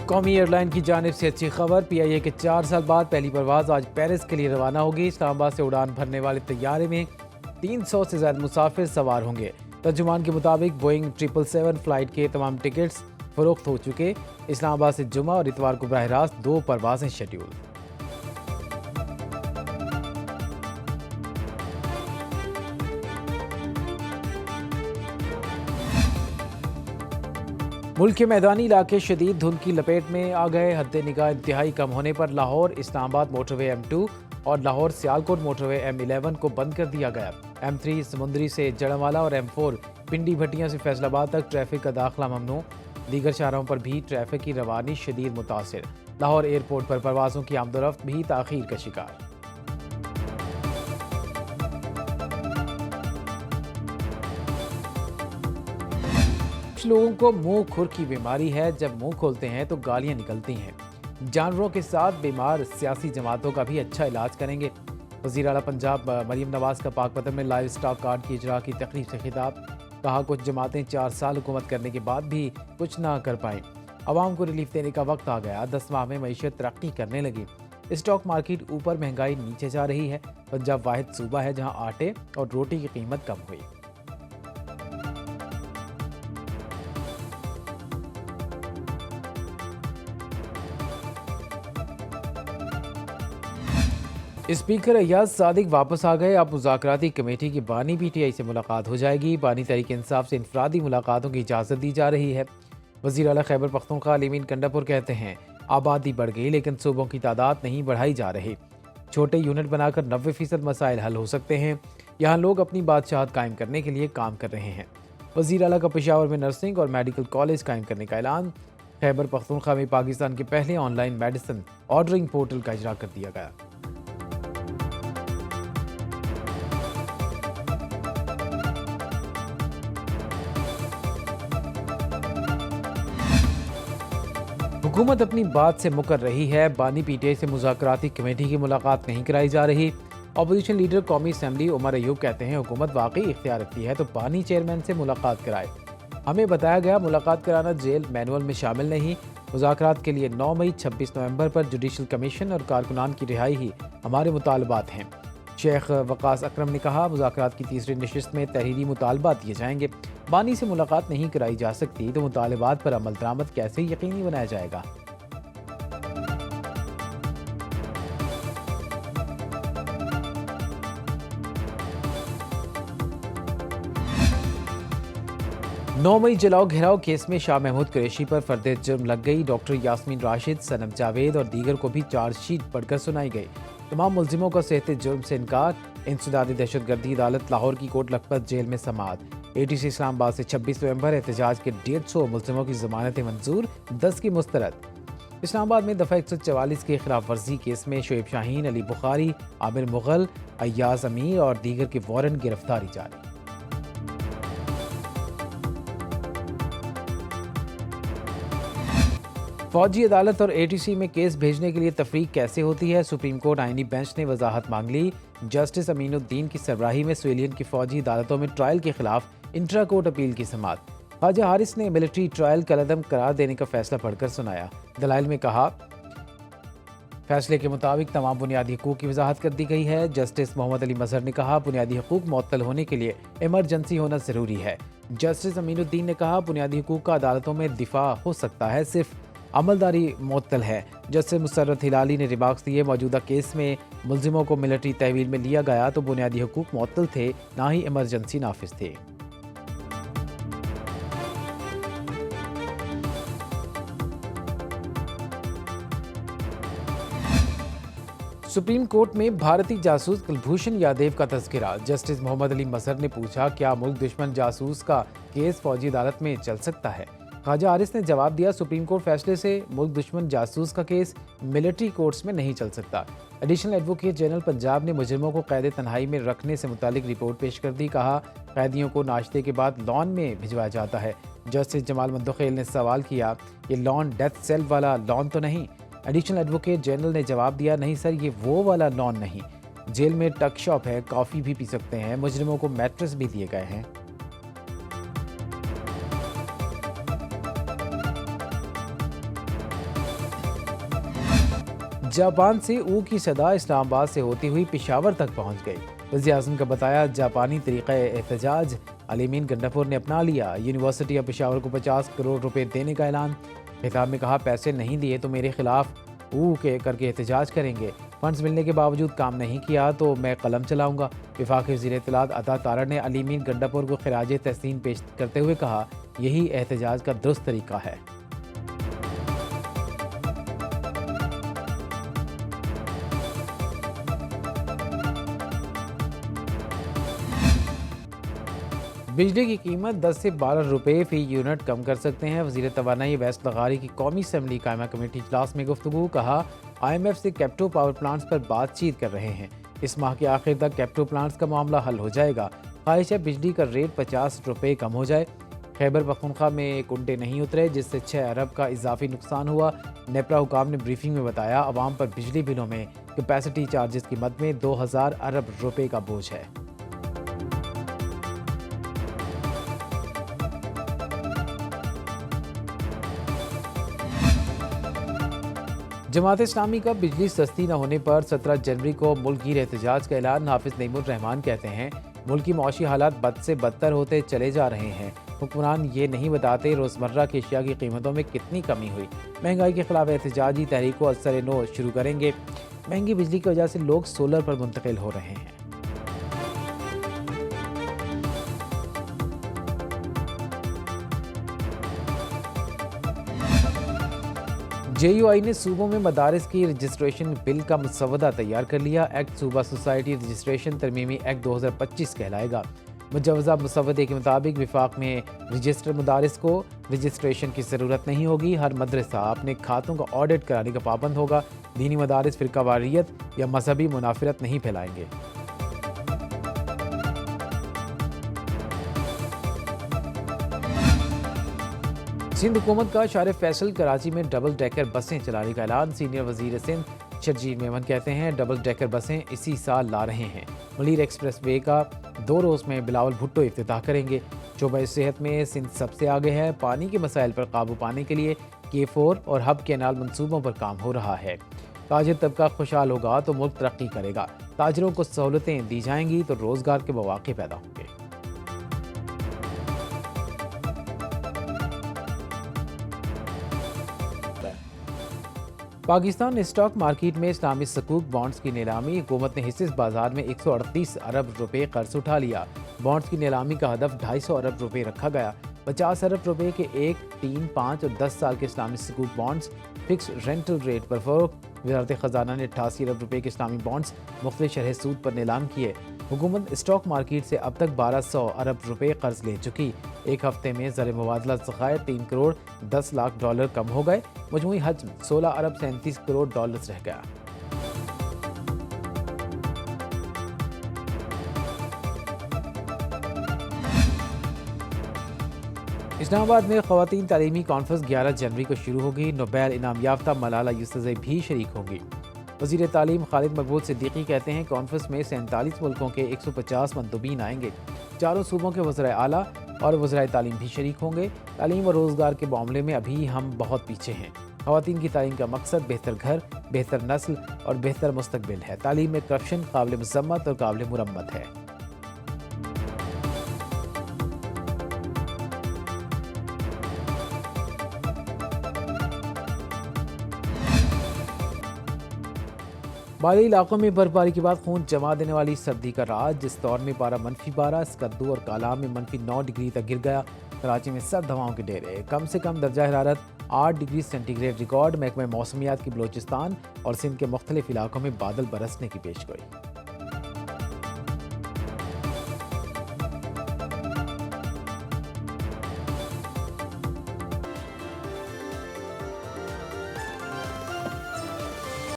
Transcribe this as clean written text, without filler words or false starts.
कौमी एयरलाइन की जानिब से अच्छी खबर। PIA के 4 साल बाद पहली परवाज आज पेरिस के लिए रवाना होगी। इस्लामाबाद से उड़ान भरने वाले तैयारे में 300 से ज्यादा मुसाफिर सवार होंगे। तर्जुमान के मुताबिक बोइंग 777 फ्लाइट के तमाम टिकट्स फरोख्त हो चुके। इस्लामाबाद से जुमा और इतवार को बराह रास्त 2 परवाजें शेड्यूल। मुल्क के मैदानी इलाके शदीद धुंध की लपेट में आ गए। हद निगाह इंतहाई कम होने पर लाहौर इस्लामाबाद मोटरवे M2 और लाहौर सियालकोट मोटरवे M11 को बंद कर दिया गया। M3 समुंदरी से जड़वाला और M4 पिंडी भट्टियां से फैसलाबाद तक ट्रैफिक का दाखिला ममनू। दीगर शहरों पर भी ट्रैफिक की रवानी शदीद मुतासिर। लाहौर एयरपोर्ट पर परवाजों की आमदोरफ्त भी ताखीर का शिकार। लोगों को मुंह खुर की बीमारी है। जब मुंह खोलते हैं तो गालियां निकलती हैं। जानवरों के साथ बीमार सियासी जमातों का भी अच्छा इलाज करेंगे। वज़ीर आला पंजाब मरीम नवाज का पाकपतन में लाइव स्टॉक कार्ड की इजरा की तकरीब से खिताब। कहा कुछ जमातें 4 साल हुकूमत करने के बाद भी कुछ ना कर पाएं। अवाम को रिलीफ देने का वक्त आ गया। 10 माह में मईशत तरक्की करने लगी। स्टॉक मार्केट ऊपर, महंगाई नीचे जा रही है। पंजाब वाहिद सूबा है जहाँ आटे और रोटी की कीमत कम हुई। स्पीकर अय्याज सादिक वापस आ गए। अब मुज़ाकराती कमेटी की बानी PTI से मुलाकात हो जाएगी। बानी तहरीक इंसाफ से इनफरादी मुलाकातों की इजाज़त दी जा रही है। वज़ीर आला खैबर पख्तूनख्वा अलीमीन कंडापुर कहते हैं आबादी बढ़ गई लेकिन सूबों की तादाद नहीं बढ़ाई जा रही। छोटे यूनिट बनाकर 90% मसाइल हल हो सकते हैं। यहाँ लोग अपनी बादशाहत कायम करने के लिए काम कर रहे हैं। वज़ीर आला का पेशावर में नर्सिंग और मेडिकल कॉलेज कायम करने का ऐलान। खैबर पख्तूनख्वा में पाकिस्तान के पहले ऑनलाइन मेडिसिन ऑर्डरिंग पोर्टल का इजरा कर दिया गया। हुकूमत अपनी बात से मुकर रही है। बानी PTI से मुज़ाकराती कमेटी की मुलाकात नहीं कराई जा रही। अपोजिशन लीडर कौमी असम्बली उमर अयूब कहते हैं हुकूमत वाकई इख्तियार रखती है तो बानी चेयरमैन से मुलाकात कराए। हमें बताया गया मुलाकात कराना जेल मैनुअल में शामिल नहीं। मुज़ाकरात के लिए 9 मई 26 नवंबर पर जुडिशल कमीशन और कारकुनान की रिहाई ही हमारे मुतालबात हैं। शेख वकास अकरम ने कहा मुज़ाकरात की तीसरी नशिस्त में तहरीरी मुतालबात दिए जाएंगे। बानी से मुलाकात नहीं कराई जा सकती तो मुतालबात पर अमल दरामद कैसे यकीनी बनाया जाएगा। नौ मई जलाओ घेराव केस में शाह महमूद कुरैशी पर फर्द जुर्म लग गई। डॉक्टर यास्मीन राशिद, सनम जावेद और दीगर को भी चार्जशीट पढ़कर सुनाई गई। तमाम मुलजिमों का सेहत जुर्म से इनकार। इंसदादी दहशतगर्दी अदालत लाहौर की कोट लखपत जेल में समाअत। ATC इस्लामाबाद से 26 नवंबर एहतजाज के 150 मुलजिमों की जमानतें मंजूर, 10 की मुस्तरद। इस्लामाबाद में दफ़ा 144 की खिलाफ वर्जी केस में शोएब शाहीन, अली बुखारी, आमिर मुगल, अय्याज अमीर और दीगर के वारंट गिरफ्तारी जारी। फौजी अदालत और ATC में केस भेजने के लिए तफरीक कैसे होती है। सुप्रीम कोर्ट आईनी बेंच ने वजाहत मांग ली। जस्टिस अमीनुद्दीन की सरबराही में सिविलियन की फौजी अदालतों में ट्रायल के खिलाफ इंट्रा कोर्ट अपील की समाअत। ख्वाजा हारिस ने मिलिट्री ट्रायल कलअदम करार देने का फैसला पढ़कर सुनाया। दलाइल में कहा फैसले के मुताबिक तमाम बुनियादी हकूक की वजाहत कर दी गई है। जस्टिस मोहम्मद अली मजहर ने कहा बुनियादी हकूक मुअत्तल होने के लिए इमरजेंसी होना जरूरी है। जस्टिस अमीनुद्दीन ने कहा बुनियादी हकूक का अदालतों में दिफा हो सकता है, सिर्फ अमलदारी मुअत्तल है। जस्टिस मुसर्रत हिलाली ने रिमार्क्स दिए मौजूदा केस में मुलजिमों को मिलिट्री तहवील में लिया गया तो बुनियादी हकूक मुअत्तल थे, ना ही इमरजेंसी नाफिज थे। सुप्रीम कोर्ट में भारतीय जासूस कुलभूषण यादव का तज़किरा। जस्टिस मोहम्मद अली मजहर ने पूछा क्या मुल्क दुश्मन जासूस का केस फौजी अदालत में चल सकता है। ख्वाजा हारिस ने जवाब दिया सुप्रीम कोर्ट फैसले से मुल्क दुश्मन जासूस का केस मिलिट्री कोर्ट्स में नहीं चल सकता। एडिशनल एडवोकेट जनरल पंजाब ने मुजरिमों को कैद तन्हाई में रखने से मुतालिक रिपोर्ट पेश कर दी। कहा कैदियों को नाश्ते के बाद लॉन में भिजवाया जाता है। जस्टिस जमाल मंदोखेल ने सवाल किया ये लॉन डेथ सेल वाला लॉन तो नहीं। एडिशनल एडवोकेट जनरल ने जवाब दिया नहीं सर, ये वो वाला लॉन नहीं। जेल में टक शॉप है, कॉफ़ी भी पी सकते हैं। मुजरिमों को मैट्रेस भी दिए गए हैं। जापान से ऊ की सदा इस्लामाबाद से होती हुई पेशावर तक पहुंच गई। वज़ीर-ए-आज़म का बताया जापानी तरीक़ा एहतजाज अलीमीन गंडापुर ने अपना लिया। यूनिवर्सिटी ऑफ पेशावर को 50 करोड़ रुपए देने का ऐलान। खिताब में कहा, पैसे नहीं दिए तो मेरे खिलाफ ऊ के करके एहतजाज करेंगे। फंड्स मिलने के बावजूद काम नहीं किया तो मैं कलम चलाऊंगा। वफाकी वज़ीर इत्तलात अता तारड़ ने अलीमीन गंडापुर को खिराज तहसीन पेश करते हुए कहा, यही एहतजाज का दुरुस्त तरीका है। बिजली की कीमत 10 से 12 रुपये फ़ी यूनिट कम कर सकते हैं। वज़ीर तवानाई वैस लगारी की कौमी असम्बली कायमा कमेटी इजलास में गुफ्तगू। कहा, IMF से कैप्टो पावर प्लांट्स पर बातचीत कर रहे हैं। इस माह के आखिर तक कैप्टो प्लांट्स का मामला हल हो जाएगा। ख्वाहिश है बिजली का रेट 50 रुपये कम हो जाए। खैबर पख्तूनख्वा में कुंडे नहीं उतरे, जिससे 6 अरब का इजाफी नुकसान हुआ। नेपरा हुकाम ने ब्रीफिंग में बताया, अवाम पर बिजली बिलों में कैपेसिटी चार्जेस की मद में 2000 अरब रुपये का बोझ है। जमात इस्लामी का बिजली सस्ती न होने पर 17 जनवरी को मुल्की एहतजाज का ऐलान। हाफिज नईमुर रहमान कहते हैं, मुल्की मौशी हालात बद से बदतर होते चले जा रहे हैं। हुक्मरान ये नहीं बताते रोज़मर्रा की अशिया की कीमतों में कितनी कमी हुई। महंगाई के खिलाफ एहतजाजी तहरीक को असर नो शुरू करेंगे। महंगी बिजली की वजह से लोग सोलर पर मुंतकिल हो रहे हैं। JUI ने सूबों में मदारिस की रजिस्ट्रेशन बिल का मसवदा तैयार कर लिया। एक्ट सूबा सोसाइटी रजिस्ट्रेशन तरमीमी एक्ट 2025 कहलाएगा। मुजवजा मसवदे के मुताबिक विफाक में रजिस्टर्ड मदारिस को रजिस्ट्रेशन की ज़रूरत नहीं होगी। हर मदरसा अपने खातों का ऑडिट कराने का पाबंद होगा। दीनी मदारिस फ़िरका वारियत या मजहबी मुनाफिरत नहीं फैलाएंगे। सिंध हुकूमत का शार फैसल कराची में डबल डेकर बसें चलाने का ऐलान। सीनियर वजीर सिंध शर्जील मेमन कहते हैं, डबल डेकर बसें इसी साल ला रहे हैं। मलीर एक्सप्रेस वे का 2 रोज़ में बिलावल भुट्टो इफ्तिताह करेंगे। शोबा सेहत में सिंध सबसे आगे है। पानी के मसाइल पर काबू पाने के लिए K4 और हब कैनाल मंसूबों पर काम हो रहा है। ताजिर तबका खुशहाल होगा तो मुल्क तरक्की करेगा। ताजिरों को सहूलतें दी जाएंगी तो रोज़गार के मौके पैदा होंगे। पाकिस्तान स्टॉक मार्केट में इस्लामी सकूक बॉन्ड्स की नीलामी। हुकूमत ने हिस्से बाजार में 138 अरब रुपए कर्ज उठा लिया। बॉन्ड्स की नीलामी का हदफ 250 अरब रुपए रखा गया। 50 अरब रुपए के 1, 3, 5 और 10 साल के इस्लामी सकूक बॉन्ड्स फिक्स रेंटल रेट पर फरोख्त। वज़ारत ख़जाना ने 88 अरब रुपए के इस्लामी बॉन्ड्स मुख्तलिफ शरह सूद पर नीलाम किए। हुकूमत स्टॉक मार्केट से अब तक 1200 अरब रुपए कर्ज ले चुकी। एक हफ्ते में ज़र मुबादला ज़खायर 3 करोड़ 10 लाख डॉलर कम हो गए। मजमूई हज्म 16 अरब 37 करोड़ डॉलर रह गया। इस्लामाबाद में ख़वातीन तालीमी कॉन्फ्रेंस 11 जनवरी को शुरू होगी। नोबेल इनाम याफ्ता मलाला यूसुफ़ज़ई भी शरीक होंगी। वज़ीर तालीम खालिद मकबूल सिद्दीकी कहते हैं, कॉन्फ्रेंस में 47 मुल्कों के 150 मंतूबीन आएंगे। चारों सूबों के वज़राए आला और वज़राए तालीम भी शरीक होंगे। तालीम और रोज़गार के मामले में अभी हम बहुत पीछे हैं। ख़वातीन की तालीम का मकसद बेहतर घर, बेहतर नस्ल और बेहतर मुस्तकबिल है। तालीम में करप्शन काबिल मज़म्मत और काबिल मुरम्मत है। बाहरी इलाकों में बर्फबारी के बाद खून जमा देने वाली सर्दी का राज। जिस दौर में पारा -12, स्कद्दू और कालाम में -9 डिग्री तक गिर गया। कराची में सर्द हवाओं के डेरे। कम से कम दर्जा हरारत 8 डिग्री सेंटीग्रेड रिकॉर्ड। महकमा मौसमियात की बलोचिस्तान और सिंध के मुख्तलिफ इलाकों में बादल बरसने की पेशगोई।